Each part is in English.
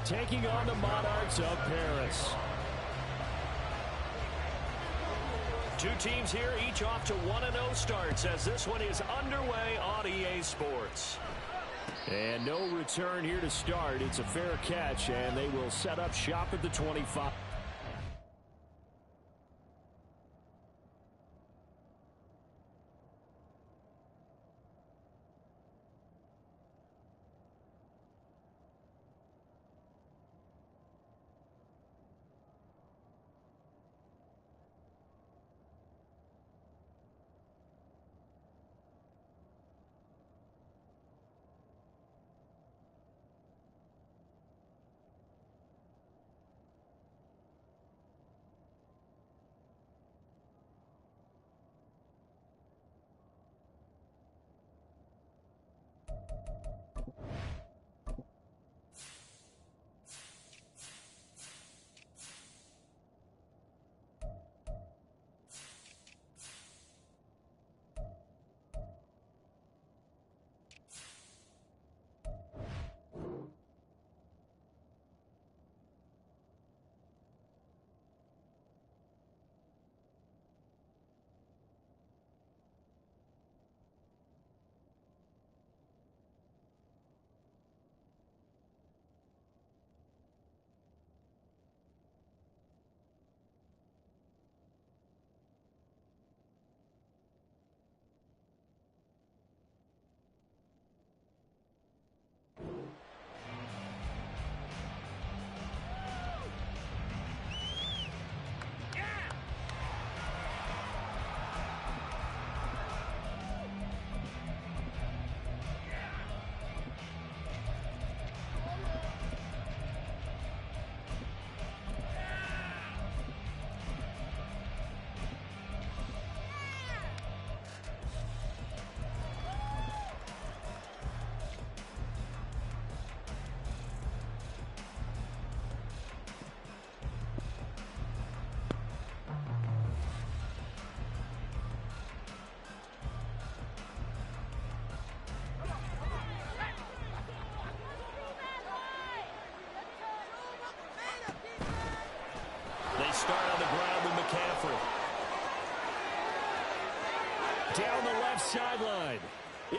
taking on the Monarchs of Paris. Two teams here, each off to 1-0 starts as this one is underway on EA Sports. And no return here to start. It's a fair catch, and they will set up shop at the 25. Start on the ground with McCaffrey. Down the left sideline.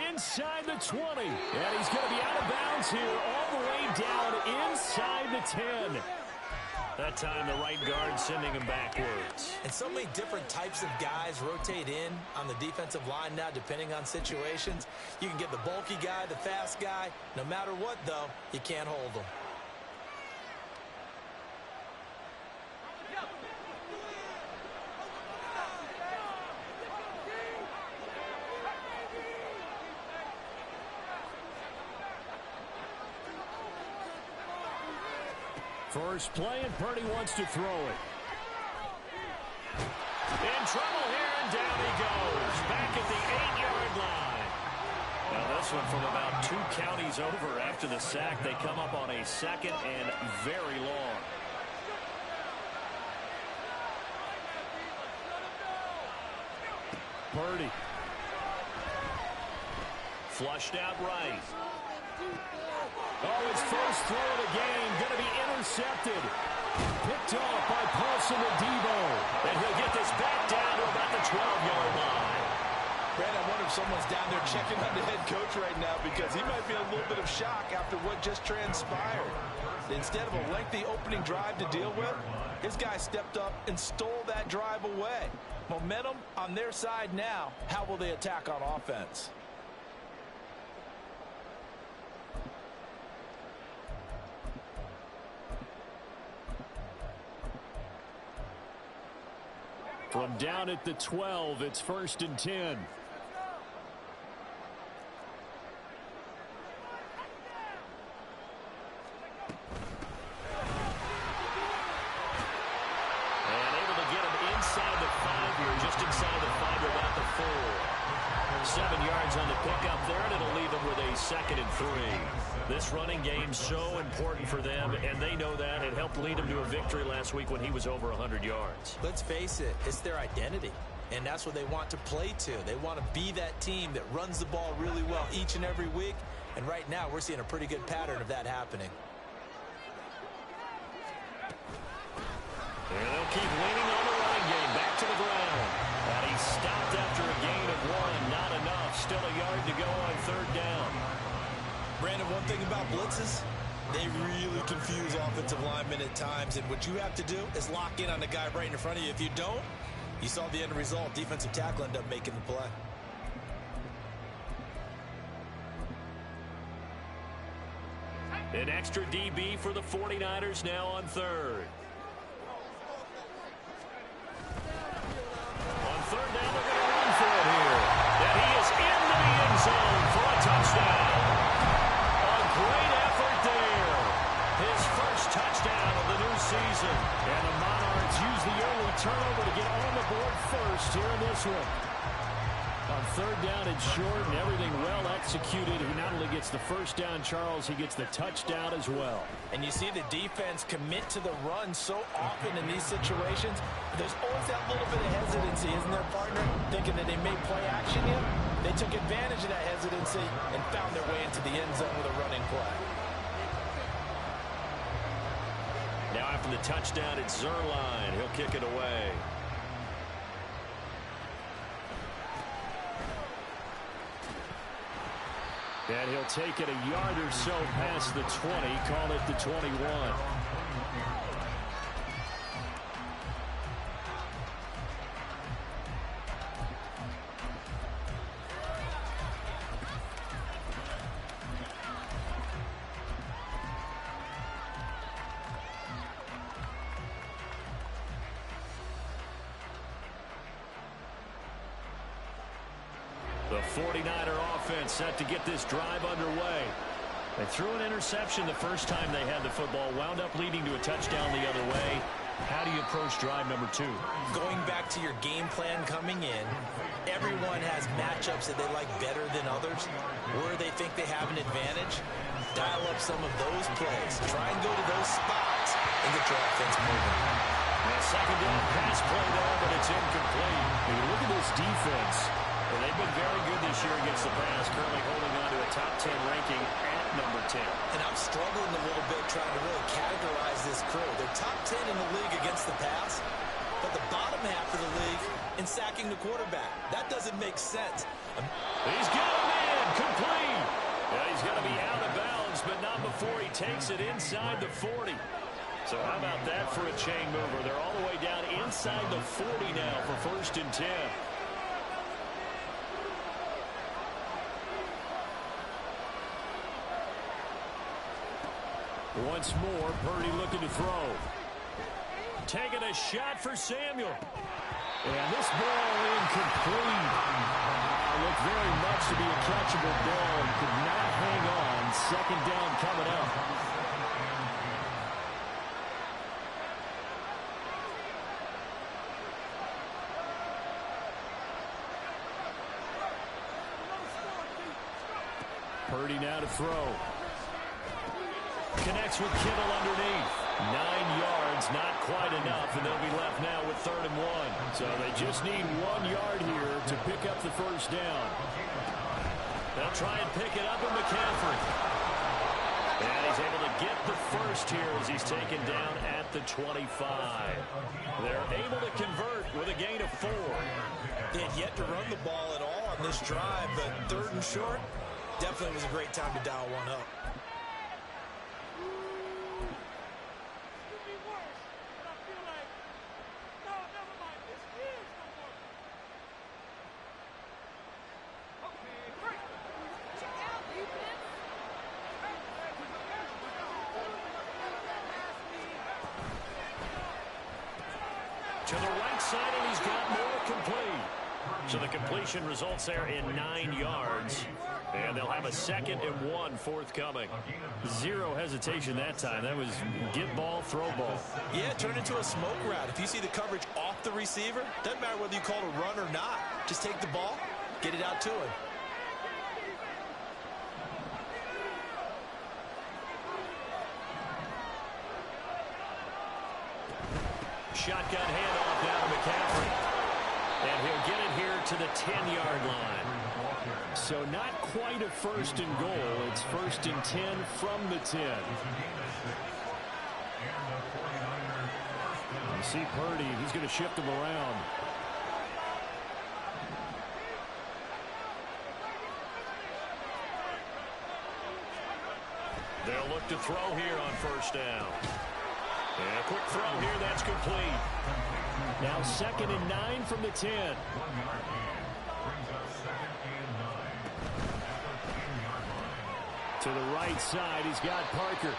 Inside the 20. And he's going to be out of bounds here all the way down inside the 10. That time the right guard sending him backwards. And so many different types of guys rotate in on the defensive line now depending on situations. You can get the bulky guy, the fast guy. No matter what, though, you can't hold them. First play, and Purdy wants to throw it. In trouble here, and down he goes. Back at the 8-yard line. Now this one from about 2 counties over after the sack. They come up on a second and very long. Purdy. Flushed out right. Oh, his first throw of the game going to be intercepted. Picked off by Paulson and Debo. And he'll get this back down to about the 12-yard line. Brad, I wonder if someone's down there checking on the head coach right now because he might be in a little bit of shock after what just transpired. Instead of a lengthy opening drive to deal with, his guy stepped up and stole that drive away. Momentum on their side now. How will they attack on offense? From down at the 12, it's 1st and 10. Just inside the 5, about the 4. 7 yards on the pickup there, and it'll leave them with a 2nd and 3. This running game's so important for them, and they know that. It helped lead them to a victory last week when he was over 100 yards. Let's face it, it's their identity, and that's what they want to play to. They want to be that team that runs the ball really well each and every week, and right now we're seeing a pretty good pattern of that happening. keep leaning on the running game. Back to the ground. And he stopped after a gain of 1. Not enough. Still a yard to go on 3rd down. Brandon, one thing about blitzes, they really confuse offensive linemen at times. And what you have to do is lock in on the guy right in front of you. If you don't, you saw the end result. Defensive tackle ended up making the play. An extra DB for the 49ers now on 3rd. On 3rd down, they're going to run for it here. And he is into the end zone for a touchdown. A great effort there. His first touchdown of the new season. And the Monarchs use the early turnover to get on the board first here in this one. On 3rd down and short, and everything well executed. He not only gets the first down, Charles, he gets the touchdown as well. And you see the defense commit to the run so often in these situations. There's always that little bit of hesitancy, isn't there, partner? Thinking that they may play action yet. They took advantage of that hesitancy and found their way into the end zone with a running play. Now after the touchdown, it's Zerline. He'll kick it away. And he'll take it a yard or so past the 20, call it the 21. The 49er offense set to get this drive underway. They threw an interception the first time they had the football, wound up leading to a touchdown the other way. How do you approach drive number 2? Going back to your game plan coming in, everyone has matchups that they like better than others. Where they think they have an advantage, dial up some of those plays. Try and go to those spots and get your offense moving. A second down pass play there, but it's incomplete. When you look at this defense, and they've been very good this year against the pass, currently holding on to a top 10 ranking at number 10. And I'm struggling a little bit trying to really categorize this crew. They're top 10 in the league against the pass, but the bottom half of the league in sacking the quarterback. That doesn't make sense. He's got a man complete. Yeah, he's got to be out of bounds, but not before he takes it inside the 40. So how about that for a chain mover? They're all the way down inside the 40 now for 1st and 10. Once more, Purdy looking to throw. Taking a shot for Samuel. And this ball incomplete. Looked very much to be a catchable ball. Could not hang on. 2nd down coming up. Purdy now to throw. Connects with Kittle underneath. 9 yards, not quite enough, and they'll be left now with 3rd and 1. So they just need 1 yard here to pick up the first down. They'll try and pick it up with McCaffrey. And he's able to get the first here as he's taken down at the 25. They're able to convert with a gain of 4. They had yet to run the ball at all on this drive, but 3rd and short, definitely was a great time to dial one up. To the right side, and he's got more complete. So the completion results there in 9 yards. And they'll have a 2nd and 1 forthcoming. Zero hesitation that time. That was get ball, throw ball. Yeah, turn into a smoke route. If you see the coverage off the receiver, doesn't matter whether you call it a run or not. Just take the ball, get it out to him. Shotgun handoff down to McCaffrey. And he'll get it here to the 10-yard line. So not quite a 1st and goal. It's 1st and 10 from the 10. see Purdy. He's going to shift him around. They'll look to throw here on first down. And a quick throw here, that's complete. Now 2nd and 9 from the 10. To the right side, he's got Parker.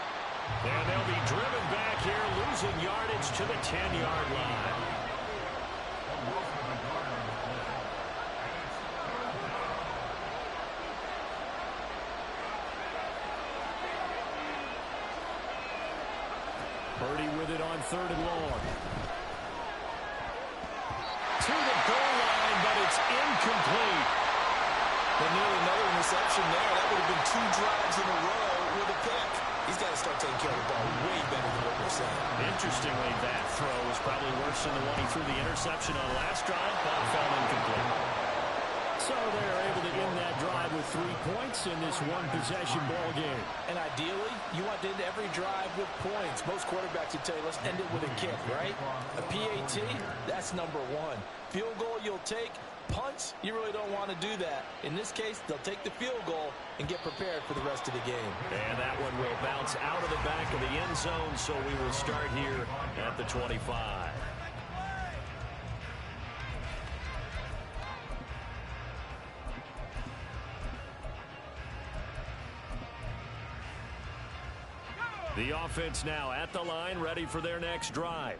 And they'll be driven back here, losing yardage to the 10-yard line. Purdy with it on 3rd and long. To the goal line, but it's incomplete. But nearly another interception there. That would have been 2 drives in a row with a pick. He's got to start taking care of the ball way better than what we're saying. Interestingly, that throw was probably worse than the one he threw the interception on last drive, but fell incomplete. So they're able to end that drive with 3 points in this one-possession ball game. And ideally, you want to end every drive with points. Most quarterbacks would tell you, let's end it with a kick, right? A PAT, that's number 1. Field goal you'll take. Punts, you really don't want to do that. In this case, they'll take the field goal and get prepared for the rest of the game. And that one will bounce out of the back of the end zone, so we will start here at the 25. The offense now at the line, ready for their next drive.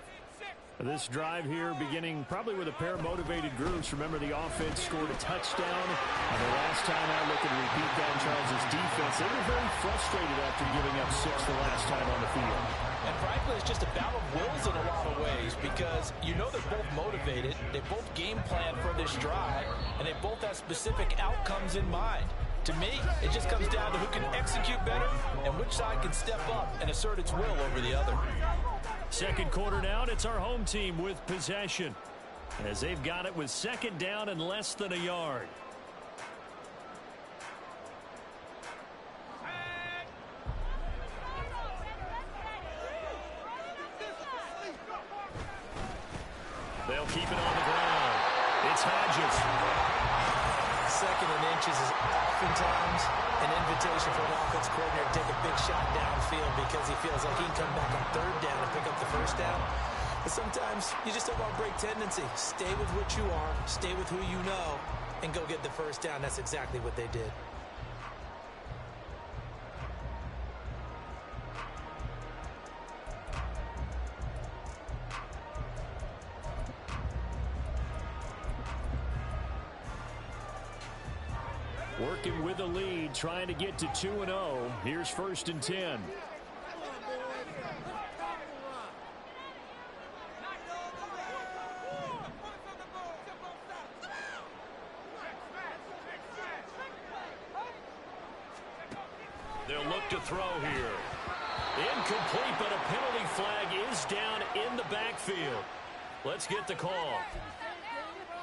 This drive here beginning probably with a pair of motivated groups. Remember, the offense scored a touchdown. And the last time I look and repeat that, Charles' defense, they were very frustrated after giving up 6 the last time on the field. And frankly, it's just a battle of wills in a lot of ways because you know they're both motivated. They both game plan for this drive, and they both have specific outcomes in mind. To me, it just comes down to who can execute better and which side can step up and assert its will over the other. Second quarter now, and it's our home team with possession as they've got it with 2nd down and less than a yard. They'll keep it on the ground. It's Hodges. 2nd and inches is oftentimes an invitation for an offense coordinator to take a big shot downfield because he feels like he can come back on 3rd down and pick up the 1st down. But sometimes you just don't want to break tendency. Stay with what you are, stay with who you know, and go get the 1st down. That's exactly what they did. Working with the lead, trying to get to 2-0. Here's 1st and 10. They'll look to throw here. Incomplete, but a penalty flag is down in the backfield. Let's get the call.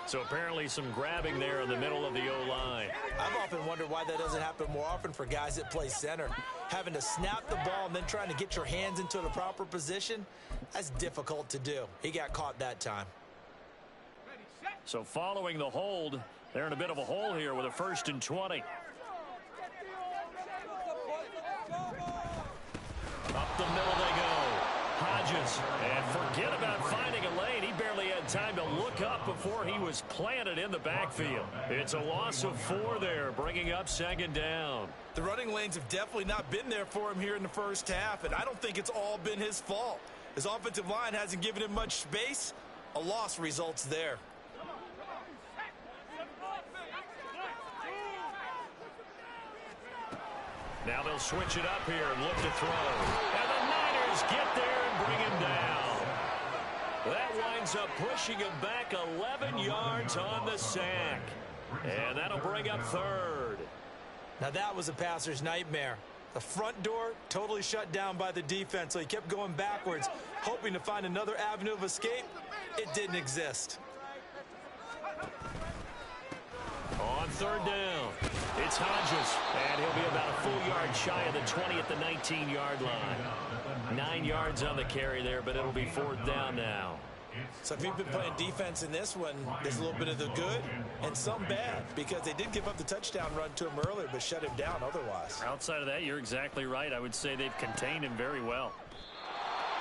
So apparently some grabbing there in the middle of the O-line. I've often wondered why that doesn't happen more often for guys that play center. Having to snap the ball and then trying to get your hands into the proper position, that's difficult to do. He got caught that time. So following the hold, they're in a bit of a hole here with a 1st and 20. Up the middle they go. Hodges, and forget about finding a lane. He barely had time to look up before he was planted in the backfield. It's a loss of 4 there, bringing up 2nd down. The running lanes have definitely not been there for him here in the 1st half, and I don't think it's all been his fault. His offensive line hasn't given him much space. A loss results there. Now they'll switch it up here and look to throw. And the Niners get there and bring him down. That winds up pushing him back 11 yards on the sack. And that'll bring up 3rd. Now that was a passer's nightmare. The front door totally shut down by the defense, so he kept going backwards, hoping to find another avenue of escape. It didn't exist. On 3rd down, it's Hodges, and he'll be about a full yard shy of the 20 at the 19-yard line. 9 yards on the carry there, but it'll be 4th down now. So if you've been playing defense in this one, there's a little bit of the good and some bad, because they did give up the touchdown run to him earlier, but shut him down otherwise. Outside of that, you're exactly right. I would say they've contained him very well.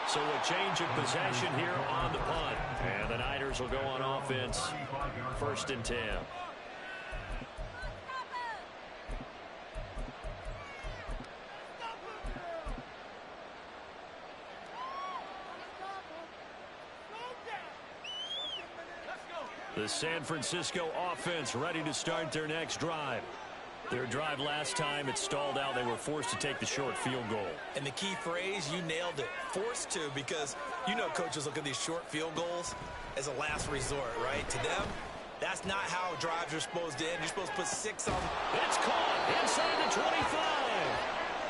So a change of possession here on the punt. And the Niners will go on offense, 1st and 10. The San Francisco offense ready to start their next drive. Their drive last time, it stalled out. They were forced to take the short field goal. And the key phrase, you nailed it, forced to, because you know coaches look at these short field goals as a last resort, right? To them, that's not how drives are supposed to end. You're supposed to put 6 on. It's caught inside the 25.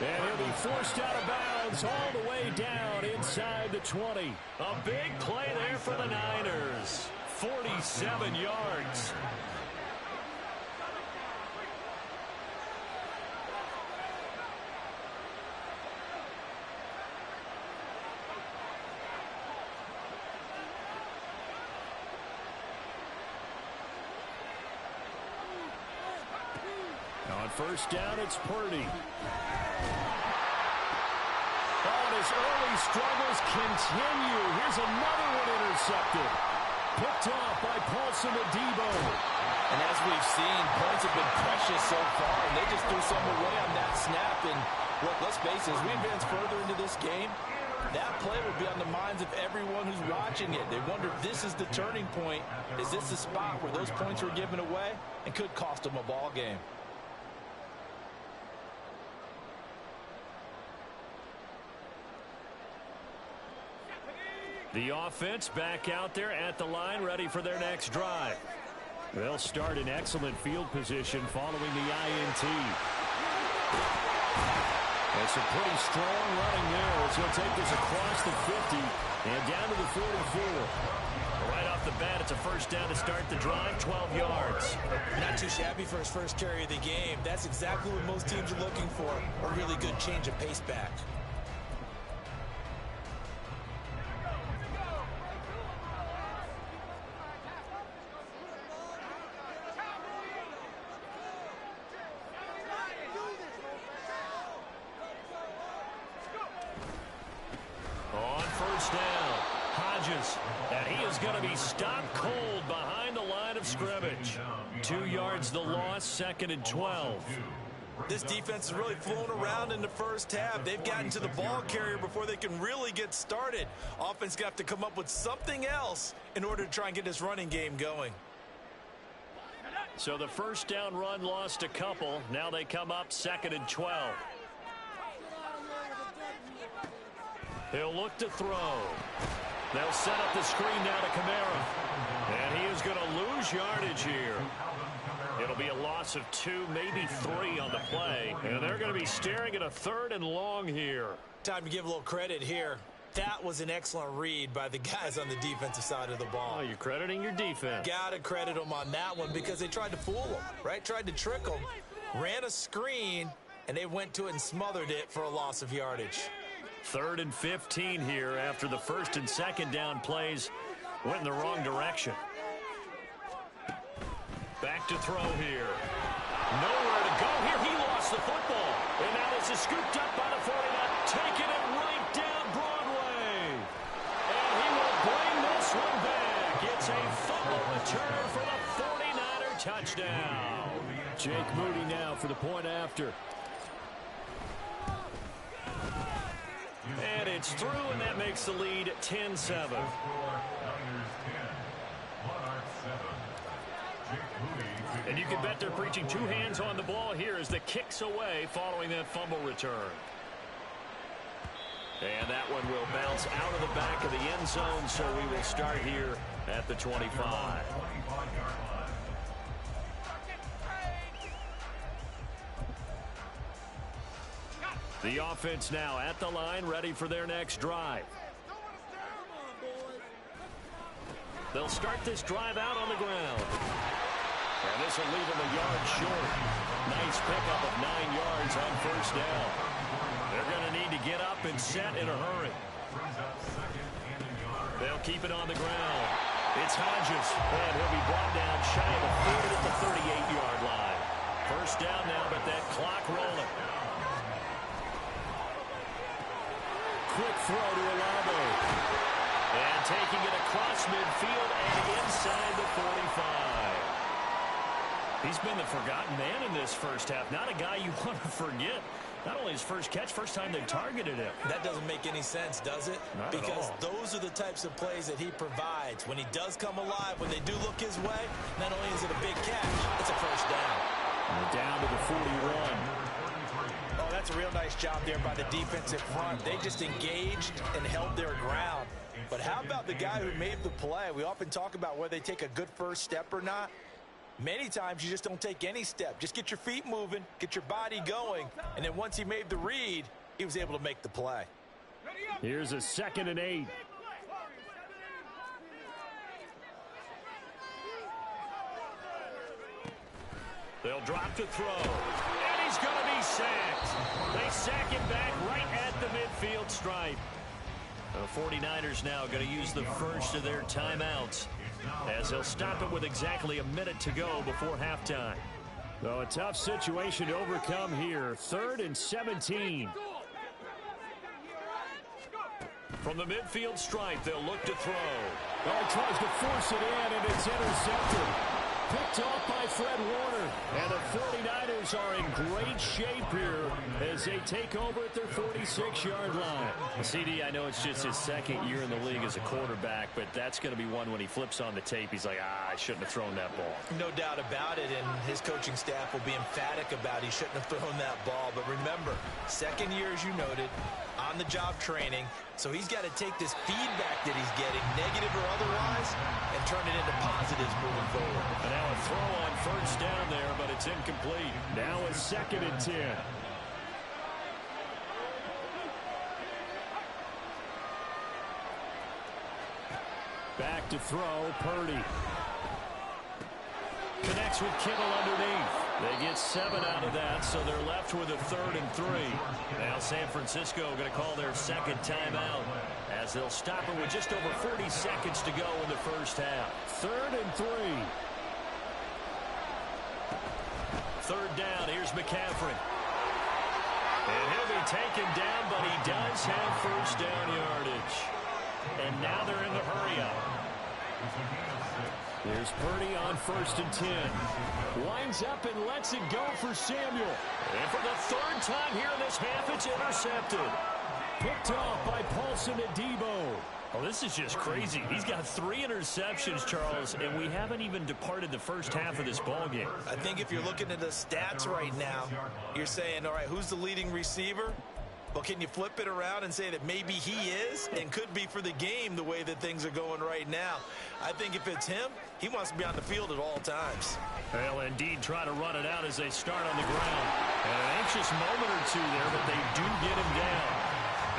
And he'll be forced out of bounds all the way down inside the 20. A big play there for the Niners. 47 yards. On 1st down, it's Purdy. Oh, his early struggles continue. Here's another one intercepted. Picked off by Paulson Adebo. And as we've seen, points have been precious so far, and they just threw some away on that snap. And look, let's face it, as we advance further into this game, that play will be on the minds of everyone who's watching it. They wonder if this is the turning point. Is this the spot where those points were given away and could cost them a ball game? The offense back out there at the line, ready for their next drive. They'll start in excellent field position following the INT. That's a pretty strong running there as he'll take this across the 50 and down to the 44. Right off the bat, it's a 1st down to start the drive, 12 yards. Not too shabby for his first carry of the game. That's exactly what most teams are looking for, a really good change of pace back. And he is going to be stopped cold behind the line of scrimmage. 2 yards the loss, 2nd and 12. This defense has really flown around in the first half. They've gotten to the ball carrier before they can really get started. Offense got to come up with something else in order to try and get this running game going. So the 1st down run lost a couple. Now they come up 2nd and 12. He'll look to throw. They'll set up the screen now to Kamara. And he is going to lose yardage here. It'll be a loss of 2, maybe 3 on the play. And they're going to be staring at a 3rd and long here. Time to give a little credit here. That was an excellent read by the guys on the defensive side of the ball. Oh, you're crediting your defense. Got to credit them on that one because they tried to fool them, right? Tried to trick them. Ran a screen, and they went to it and smothered it for a loss of yardage. 3rd and 15 here after the 1st and 2nd down plays went in the wrong direction. Back to throw here. Nowhere to go here. He lost the football. And now this is scooped up by the 49. Taking it right down Broadway. And he will bring this one back. It's a fumble return for the 49er touchdown. Jake Moody now for the point after. And it's through, and that makes the lead 10-7. And you can bet they're preaching 2 hands on the ball here as the kick's away following that fumble return. And that one will bounce out of the back of the end zone, so we will start here at the 25. The offense now at the line, ready for their next drive. They'll start this drive out on the ground. And this will leave them a yard short. Nice pickup of 9 yards on 1st down. They're going to need to get up and set in a hurry. They'll keep it on the ground. It's Hodges, and he'll be brought down shy of a third at the 38-yard line. First down now, but that clock rolling. Quick throw to Olave. And taking it across midfield and inside the 45. He's been the forgotten man in this first half. Not a guy you want to forget. Not only his first catch, first time they've targeted him. That doesn't make any sense, does it? Not because at all. those are the types of plays that he provides. When he does come alive, when they do look his way, not only is it a big catch, it's a first down. And down to the 41. Oh, that's a real nice job there by the defensive front. They just engaged and held their ground. But how about the guy who made the play? We often talk about whether they take a good first step or not. Many times you just don't take any step. Just get your feet moving, get your body going, and then once he made the read, he was able to make the play. Here's a 2nd and 8. They'll drop to throw. And he's going to be sacked. They sack him back right at the midfield stripe. The 49ers now going to use the first of their timeouts, as they'll stop it with exactly a minute to go before halftime. So a tough situation to overcome here. 3rd and 17. From the midfield stripe, they'll look to throw. Oh, he tries to force it in, and it's intercepted. Picked off by Fred Warner. And the 49ers are in great shape here as they take over at their 46-yard line. CD, I know it's just his 2nd year in the league as a quarterback, but that's going to be one when he flips on the tape. He's like, I shouldn't have thrown that ball. No doubt about it, and his coaching staff will be emphatic about he shouldn't have thrown that ball. But remember, 2nd year, as you noted, on-the-job training, so he's got to take this feedback that he's getting, negative or otherwise, and turn it into positives moving forward. And now a throw on first down there, but it's incomplete. Now a 2nd and 10. Back to throw, Purdy. Connects with Kittle underneath. They get 7 out of that, so they're left with a 3rd and 3. Now San Francisco going to call their 2nd timeout, as they'll stop it with just over 40 seconds to go in the first half. 3rd and 3. 3rd down, here's McCaffrey. And he'll be taken down, but he does have first down yardage. And now they're in the hurry-up. Here's Purdy on 1st and 10. Winds up and lets it go for Samuel. And for the 3rd time here in this half, it's intercepted. Picked off by Paulson Adebo. Oh, this is just crazy. He's got 3 interceptions, Charles, and we haven't even departed the first half of this ballgame. I think if you're looking at the stats right now, you're saying, all right, who's the leading receiver? Well, can you flip it around and say that maybe he is and could be for the game the way that things are going right now? I think if it's him, he wants to be on the field at all times. They'll indeed try to run it out as they start on the ground. And an anxious moment or two there, but they do get him down.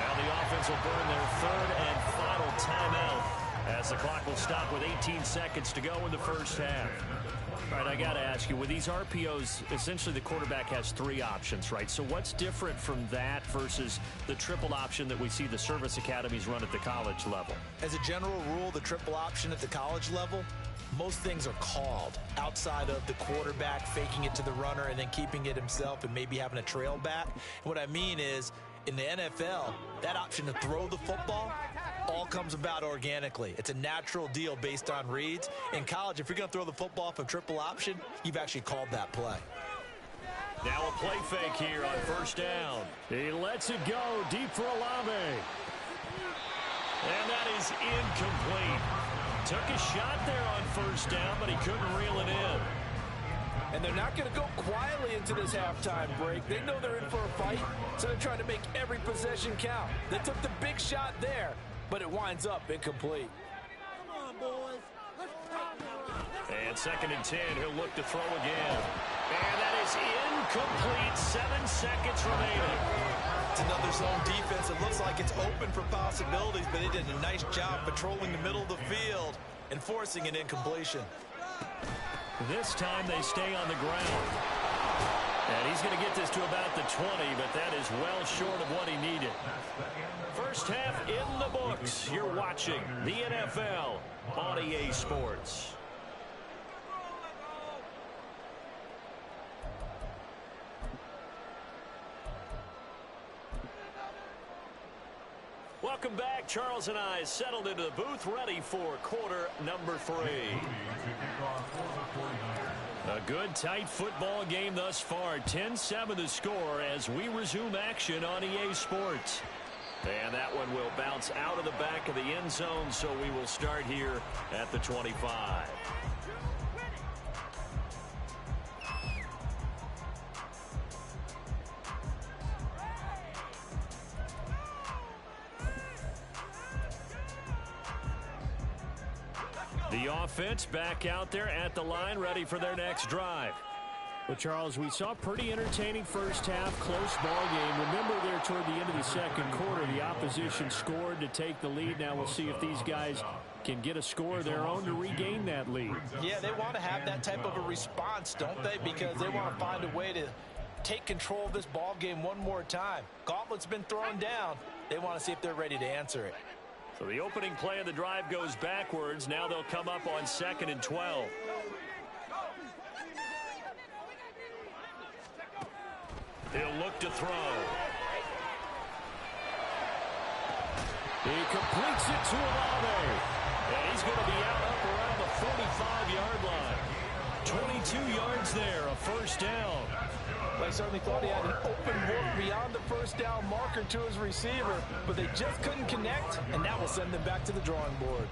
Now the offense will burn their 3rd and final timeout, as the clock will stop with 18 seconds to go in the first half. All right, I got to ask you, with these RPOs, essentially the quarterback has 3 options, right? So what's different from that versus the triple option that we see the service academies run at the college level? As a general rule, the triple option at the college level, most things are called outside of the quarterback faking it to the runner and then keeping it himself and maybe having a trail back. What I mean is, in the NFL, that option to throw the football all comes about organically. It's a natural deal based on reads. In college, if you're going to throw the football off a triple option, you've actually called that play. Now a play fake here on 1st down. He lets it go deep for Olave. And that is incomplete. Took a shot there on 1st down, but he couldn't reel it in. And they're not going to go quietly into this halftime break. They know they're in for a fight, so they're trying to make every possession count. They took the big shot there, but it winds up incomplete. Come on, boys. Let's tighten it up. And 2nd and 10, he'll look to throw again. And that is incomplete. 7 seconds remaining. It's another zone defense. It looks like it's open for possibilities, but they did a nice job patrolling the middle of the field and forcing an incompletion. This time they stay on the ground. And he's going to get this to about the 20, but that is well short of what he needed. First half in the books. You're watching the NFL on EA Sports. Welcome back. Charles and I settled into the booth, ready for quarter number 3. A good, tight football game thus far. 10-7 the score as we resume action on EA Sports. And that one will bounce out of the back of the end zone, so we will start here at the 25. The offense back out there at the line, ready for their next drive. Well, Charles, we saw pretty entertaining first half, close ball game. Remember there toward the end of the second quarter, the opposition scored to take the lead. Now we'll see if these guys can get a score of their own to regain that lead. Yeah, they want to have that type of a response, don't they? Because they want to find a way to take control of this ball game one more time. Gauntlet's been thrown down. They want to see if they're ready to answer it. So the opening play of the drive goes backwards. Now they'll come up on 2nd and 12. He'll look to throw. He completes it to Olave. And he's going to be out up around the 45-yard line. 22 yards there, a first down. They certainly thought he had an open look beyond the first down marker to his receiver, but they just couldn't connect, and that will send them back to the drawing board.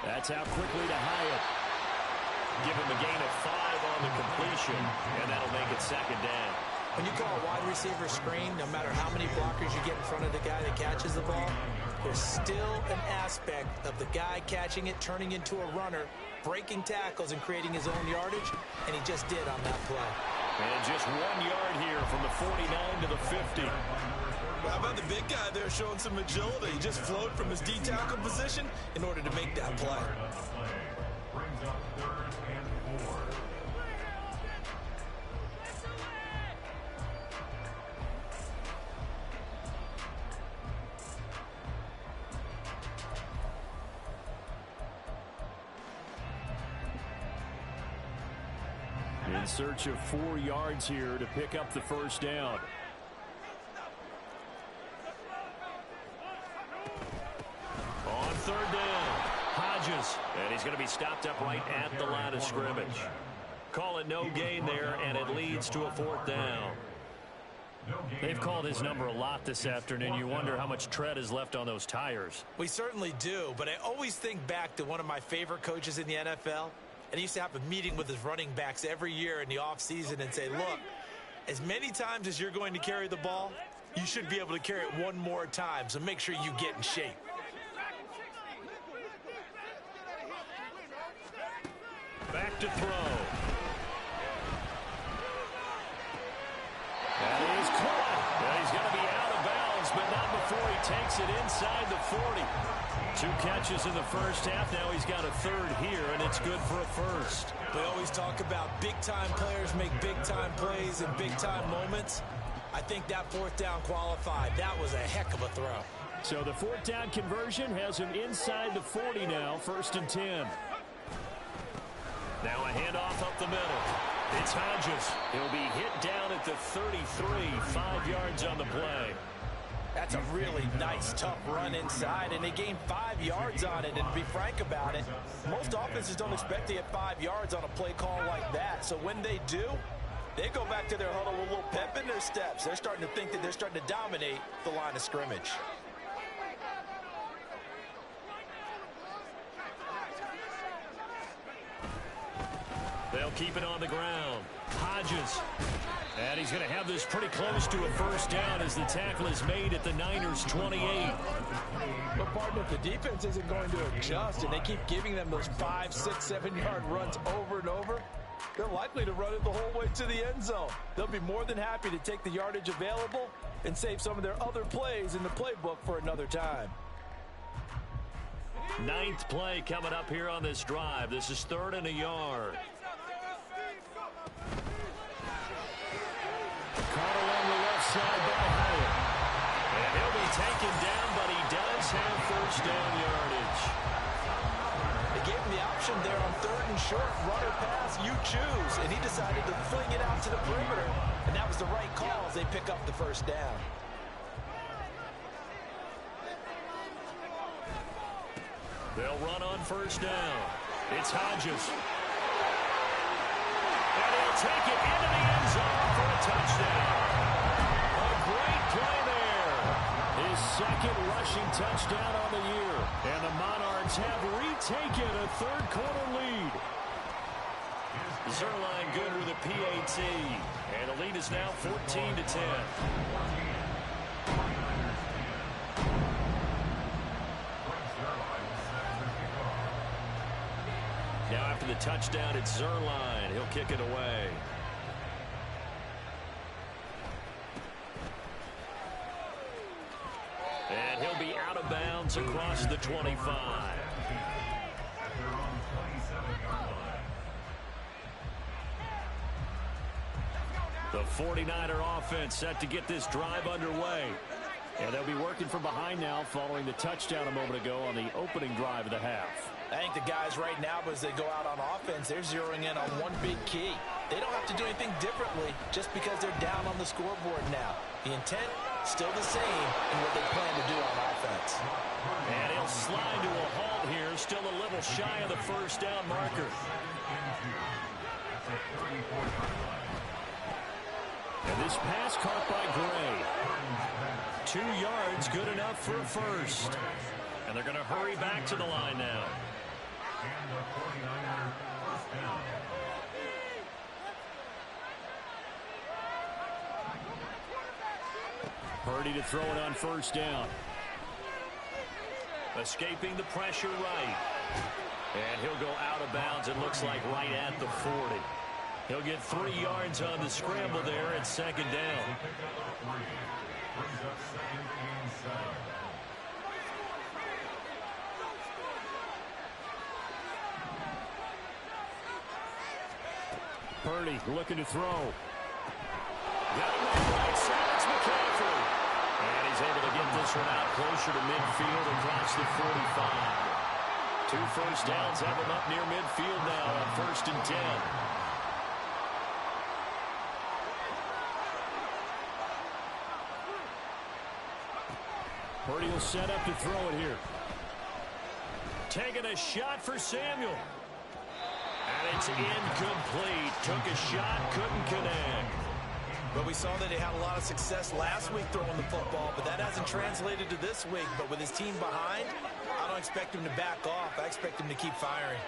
That's out quickly to Hyatt. Give him a gain of 5 on the completion, and that'll make it 2nd down. When you call a wide receiver screen, no matter how many blockers you get in front of the guy that catches the ball, there's still an aspect of the guy catching it, turning into a runner, breaking tackles and creating his own yardage, and he just did on that play. And just 1 yard here from the 49 to the 50. Well, how about the big guy there showing some agility? He just flowed from his D-tackle position in order to make that play. In search of 4 yards here to pick up the first down. On 3rd down, Hodges. And he's going to be stopped up right at the line of scrimmage. Call it no gain there, and it leads to a 4th down. They've called his number a lot this afternoon. You wonder how much tread is left on those tires. We certainly do, but I always think back to one of my favorite coaches in the NFL. And he used to have a meeting with his running backs every year in the offseason and say, look, as many times as you're going to carry the ball, you should be able to carry it one more time, so make sure you get in shape. Back to throw. That is caught. Well, he's going to be out of bounds, but not before he takes it inside the 40. 2 catches in the first half. Now he's got a 3rd here, and it's good for a first. We always talk about big-time players make big-time plays in big-time moments. I think that 4th down qualified. That was a heck of a throw. So the 4th down conversion has him inside the 40 now, 1st and 10. Now a handoff up the middle. It's Hodges. He'll be hit down at the 33, 5 yards on the play. That's a really nice, tough run inside, and they gained 5 yards on it. And to be frank about it, most offenses don't expect to get 5 yards on a play call like that. So when they do, they go back to their huddle with a little pep in their steps. They're starting to think that they're starting to dominate the line of scrimmage. They'll keep it on the ground. Hodges. And he's going to have this pretty close to a first down as the tackle is made at the Niners' 28. But, partner, if the defense isn't going to adjust and they keep giving them those 5, 6, 7-yard runs over and over, they're likely to run it the whole way to the end zone. They'll be more than happy to take the yardage available and save some of their other plays in the playbook for another time. Ninth play coming up here on this drive. This is 3rd and a yard. Caught along the left side by Hyatt. And he'll be taken down, but he does have first down yardage. They gave him the option there on 3rd and short. Runner pass, you choose. And he decided to fling it out to the perimeter. And that was the right call as they pick up the first down. They'll run on first down. It's Hodges. And he'll take it into the end zone for a touchdown. A great play there. His second rushing touchdown on the year. And the Monarchs have retaken a third-quarter lead. Zerline good with a PAT. And the lead is now 14-10. Now after the touchdown, it's Zerline. He'll kick it away. And he'll be out of bounds across the 25. The 49er offense set to get this drive underway. And they'll be working from behind now following the touchdown a moment ago on the opening drive of the half. I think the guys right now, as they go out on offense, they're zeroing in on one big key. They don't have to do anything differently just because they're down on the scoreboard now. The intent, still the same in what they plan to do on offense. And he'll slide to a halt here, still a little shy of the first down marker. And this pass caught by Gray. 2 yards, good enough for a first. And they're going to hurry back to the line now. Purdy to throw it on first down. Escaping the pressure right. And he'll go out of bounds, it looks like right at the 40. He'll get 3 yards on the scramble there at second down. Purdy looking to throw. Got him on the right side. It's McCaffrey. And he's able to get this one out closer to midfield across the 45. 2 first downs have him up near midfield now on 1st and 10. Purdy will set up to throw it here. Taking a shot for Samuel. And it's incomplete. Took a shot, couldn't connect. But we saw that he had a lot of success last week throwing the football, but that hasn't translated to this week. But with his team behind, I don't expect him to back off. I expect him to keep firing.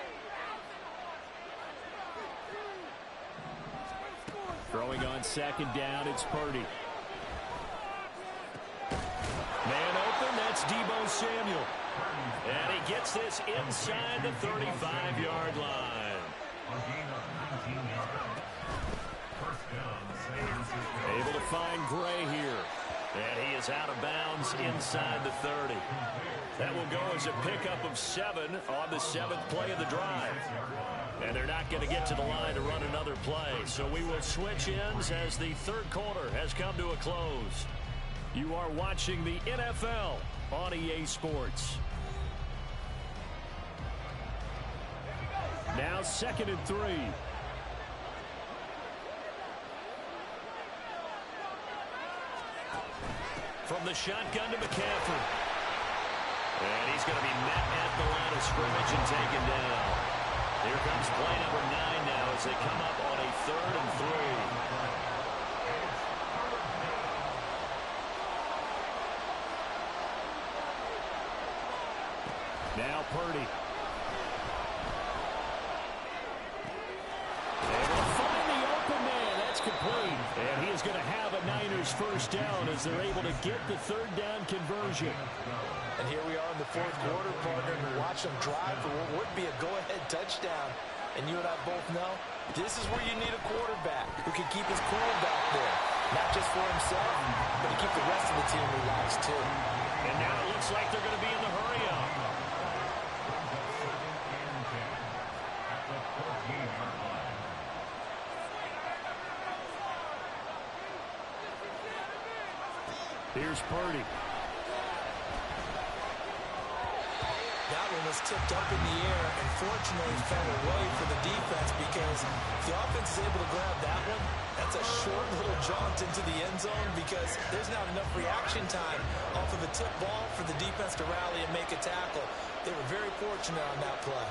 Throwing on second down, it's Purdy. Man open, that's Deebo Samuel. And he gets this inside the 35-yard line. Able to find Gray here. And he is out of bounds inside the 30. That will go as a pickup of 7 on the 7th play of the drive. And they're not going to get to the line to run another play. So we will switch ends as the 3rd quarter has come to a close. You are watching the NFL on EA Sports. Now 2nd and 3. From the shotgun to McCaffrey. And he's going to be met at the line of scrimmage and taken down. Here comes play number 9 now as they come up on a 3rd and 3. Now Purdy. They will find the open man. That's complete. And he is going to have a Niners first down as they're able to get the 3rd down conversion. And here we are in the 4th quarter, partner, and we watch them drive for what would be a go-ahead touchdown. And you and I both know this is where you need a quarterback who can keep his cool back there. Not just for himself, but to keep the rest of the team relaxed, too. And now it looks like they're going to be in the hurry-up. Here's Purdy. That one was tipped up in the air and fortunately fell away for the defense because if the offense is able to grab that one, that's a short little jaunt into the end zone because there's not enough reaction time off of a tip ball for the defense to rally and make a tackle. They were very fortunate on that play.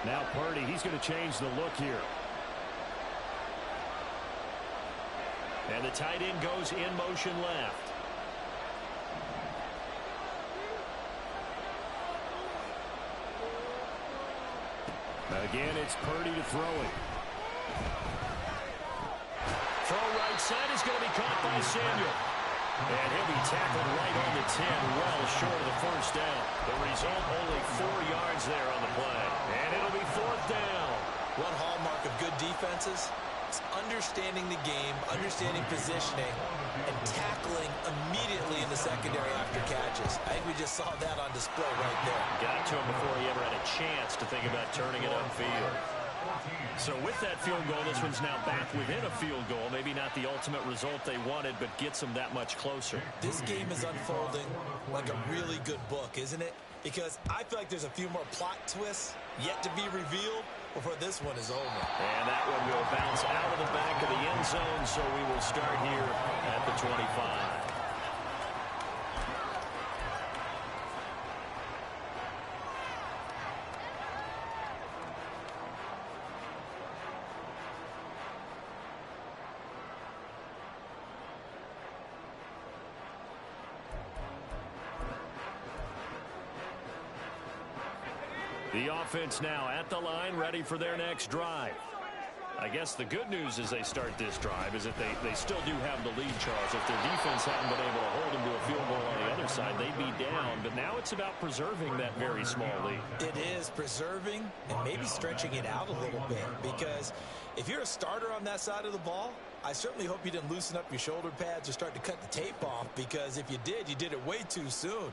Now Purdy, he's going to change the look here. And the tight end goes in motion left. Again, it's Purdy to throw it. Throw right side is going to be caught by Samuel. And he'll be tackled right on the 10, well short of the first down. The result, only 4 yards there on the play. And it'll be 4th down. One hallmark of good defenses is understanding the game, understanding positioning, and tackling immediately in the secondary after catches. I think we just saw that on display right there. Got to him before he ever had a chance to think about turning it upfield. So with that field goal, this one's now back within a field goal. Maybe not the ultimate result they wanted, but gets them that much closer. This game is unfolding like a really good book, isn't it? Because I feel like there's a few more plot twists yet to be revealed before this one is over. And that one will bounce out of the back of the end zone, so we will start here at the 25. The offense now at the line, ready for their next drive. I guess the good news as they start this drive is that they still do have the lead, Charles. If their defense hadn't been able to hold them to a field goal on the other side, they'd be down. But now it's about preserving that very small lead. It is preserving and maybe stretching it out a little bit. Because if you're a starter on that side of the ball, I certainly hope you didn't loosen up your shoulder pads or start to cut the tape off. Because if you did, you did it way too soon.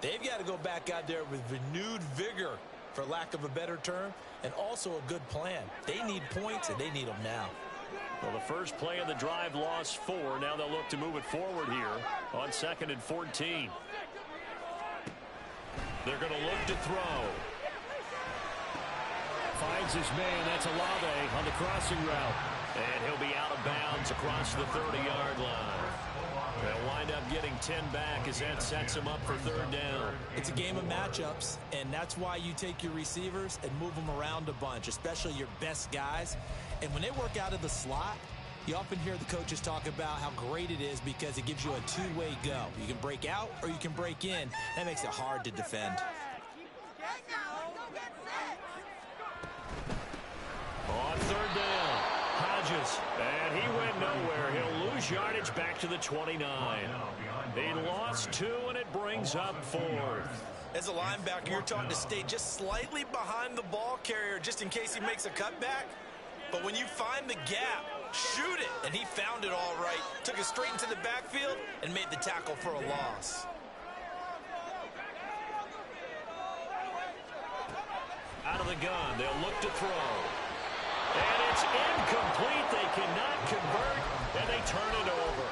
They've got to go back out there with renewed vigor, for lack of a better term, and also a good plan. They need points, and they need them now. Well, the first play of the drive lost 4. Now they'll look to move it forward here on 2nd and 14. They're going to look to throw. Finds his man. That's Olave on the crossing route. And he'll be out of bounds across the 30-yard line. They'll wind up getting 10 back as that sets them up for 3rd down. It's a game of matchups, and that's why you take your receivers and move them around a bunch, especially your best guys. And when they work out of the slot, you often hear the coaches talk about how great it is because it gives you a two-way go. You can break out or you can break in. That makes it hard to defend. On 3rd down, Hodges, and he went nowhere. He'll lose yardage back to the 29. He lost 2, and it brings up 4th. As a linebacker, you're taught to stay just slightly behind the ball carrier just in case he makes a cutback. But when you find the gap, shoot it. And he found it all right. Took it straight into the backfield and made the tackle for a loss. Out of the gun, they'll look to throw. And it's incomplete. They cannot convert, and they turn it over.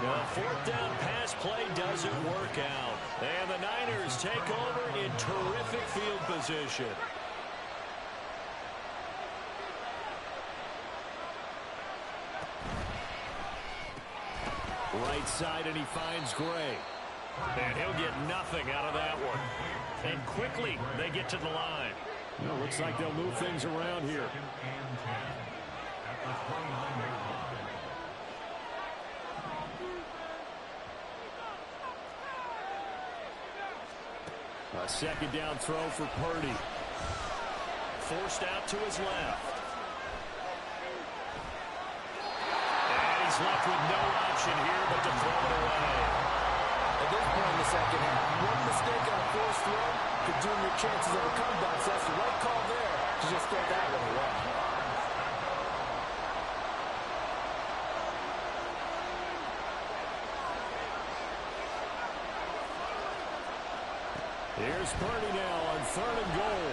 The 4th down pass play doesn't work out. And the Niners take over in terrific field position. Right side, and he finds Gray. And he'll get nothing out of that one. And quickly, they get to the line. Well, looks like they'll move things around here. A 2nd down throw for Purdy. Forced out to his left. And he's left with no option here but to throw it away. At this point in the second half, one mistake on a forced throw could doom your chances of a comeback. So that's the right call there. to just throw that one away. Here's Purdy now on 3rd and goal.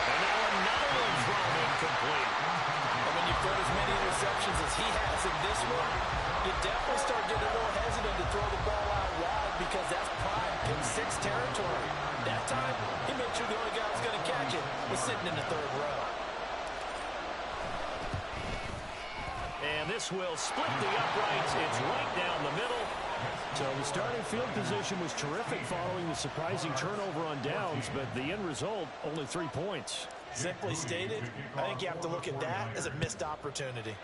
And now another one thrown incomplete. And when you throw as many interceptions as he has in this one, you definitely start getting a little hesitant to throw the ball out wide because that's prime pick 6 territory. That time, he made sure the only guy who was going to catch it was sitting in the 3rd row. And this will split the uprights. It's right down the middle. So the starting field position was terrific following the surprising turnover on downs, but the end result, only 3 points. Simply stated, I think you have to look at that as a missed opportunity.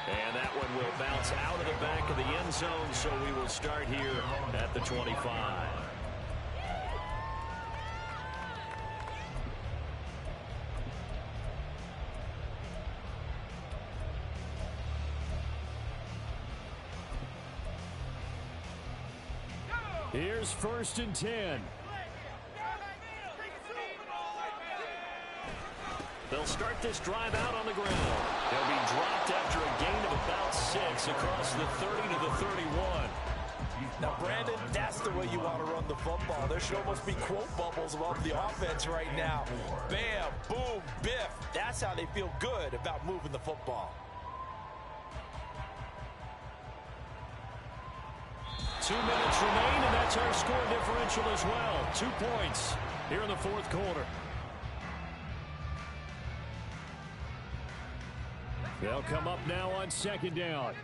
And that one will bounce out of the back of the end zone, so we will start here at the 25. Here's 1st and 10. They'll start this drive out on the ground. They'll be dropped after a gain of about 6 across the 30 to the 31. Now, Brandon, that's the way you want to run the football. There should almost be quote bubbles above the offense right now. Bam, boom, biff. That's how they feel good about moving the football. 2 minutes remain, and that's our score differential as well. 2 points here in the 4th quarter. They'll come up now on 2nd down.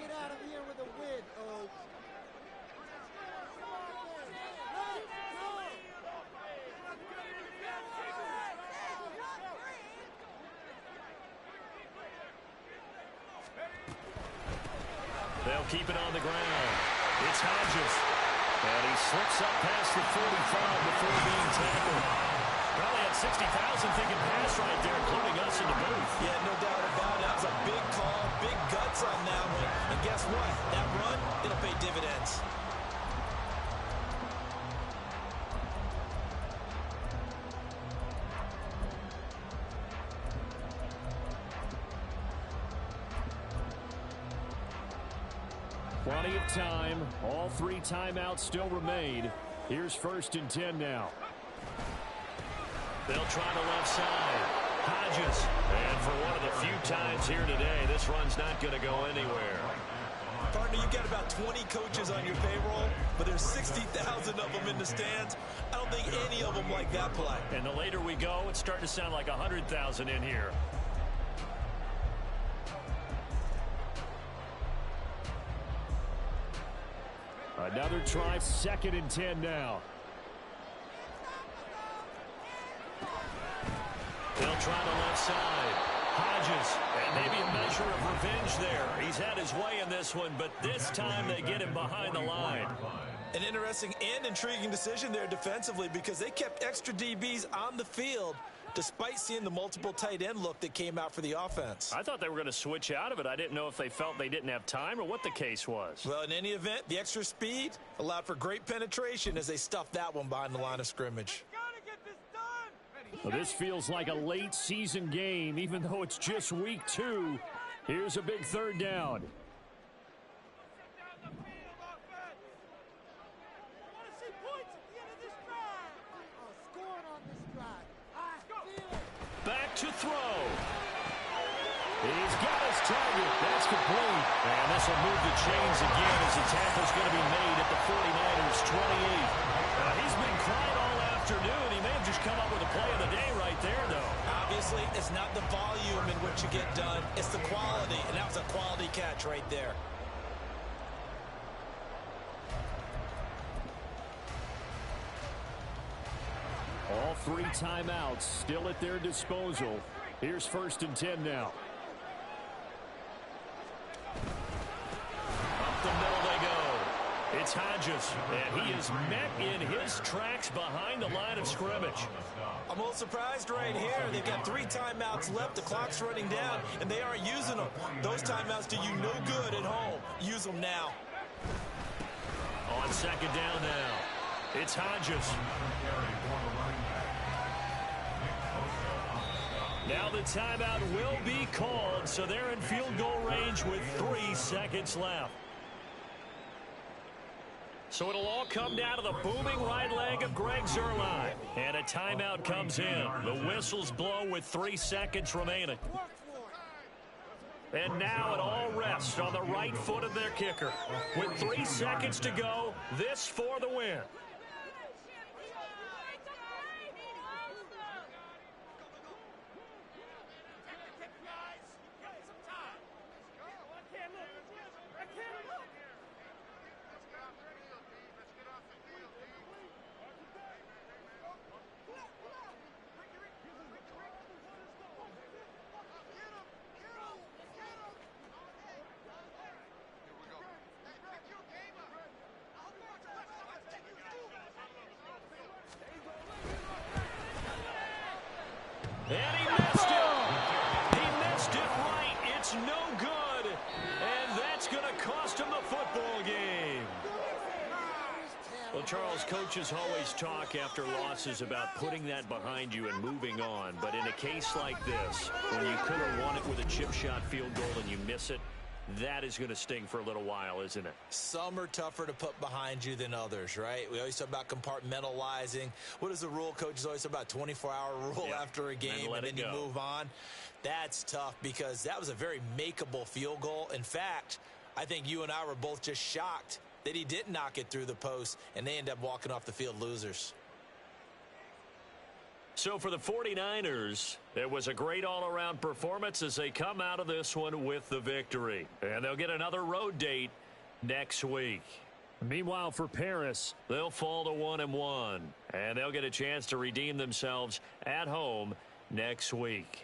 Get out of here with a win, Oaks. They'll keep it on the ground. It's Hodges. And he slips up past the 45 before being tackled. Probably had 60,000 thinking pass right there, including us in the booth. Yeah, no doubt about it. That was a big call, big guts on that one. And guess what? That run, it'll pay dividends. Plenty of time. All 3 timeouts still remain. Here's 1st and 10 now. They'll try the left side. Hodges. And for one of the few times here today, this run's not going to go anywhere. Partner, you've got about 20 coaches on your payroll, but there's 60,000 of them in the stands. I don't think any of them like that play. And the later we go, it's starting to sound like 100,000 in here. Another try, 2nd and 10 now. They'll try the left side. Hodges, and maybe a measure of revenge there. He's had his way in this one, but this time they get him behind the line. An interesting and intriguing decision there defensively because they kept extra DBs on the field despite seeing the multiple tight end look that came out for the offense. I thought they were going to switch out of it. I didn't know if they felt they didn't have time or what the case was. Well, in any event, the extra speed allowed for great penetration as they stuffed that one behind the line of scrimmage. Well, this feels like a late season game, even though it's just week 2. Here's a big 3rd down. Back to throw. He's got his target. That's complete. And this will move the chains again as the tackle's going to be made at the 49ers 28. He's been crying all afternoon. He may have just come up with a play of the day right there, though. Obviously, it's not the volume in which you get done. It's the quality, and that was a quality catch right there. All 3 timeouts still at their disposal. Here's 1st and 10 now. Up the middle they go. It's Hodges, and he is met in his tracks behind the line of scrimmage. I'm a little surprised right here. They've got 3 timeouts left. The clock's running down, and they aren't using them. Those timeouts do you no good at home. Use them now. On second down now, it's Hodges. Now the timeout will be called, so they're in field goal range with 3 seconds left. So it'll all come down to the booming right leg of Greg Zuerlein. And a timeout comes in. The whistles blow with 3 seconds remaining. And now it all rests on the right foot of their kicker. With 3 seconds to go, this for the win. And he missed it. He missed it right. It's no good. And that's going to cost him the football game. Well, Charles, coaches always talk after losses about putting that behind you and moving on. But in a case like this, when you could have won it with a chip shot field goal and you miss it, that is going to sting for a little while, isn't it? Some are tougher to put behind you than others, right? We always talk about compartmentalizing. What is the rule? Coaches always talk about 24-hour rule after a game, and then you move on. That's tough because that was a very makeable field goal. In fact, I think you and I were both just shocked that he didn't knock it through the post, and they end up walking off the field losers. So for the 49ers, it was a great all-around performance as they come out of this one with the victory. And they'll get another road date next week. Meanwhile, for Paris, they'll fall to 1-1, and they'll get a chance to redeem themselves at home next week.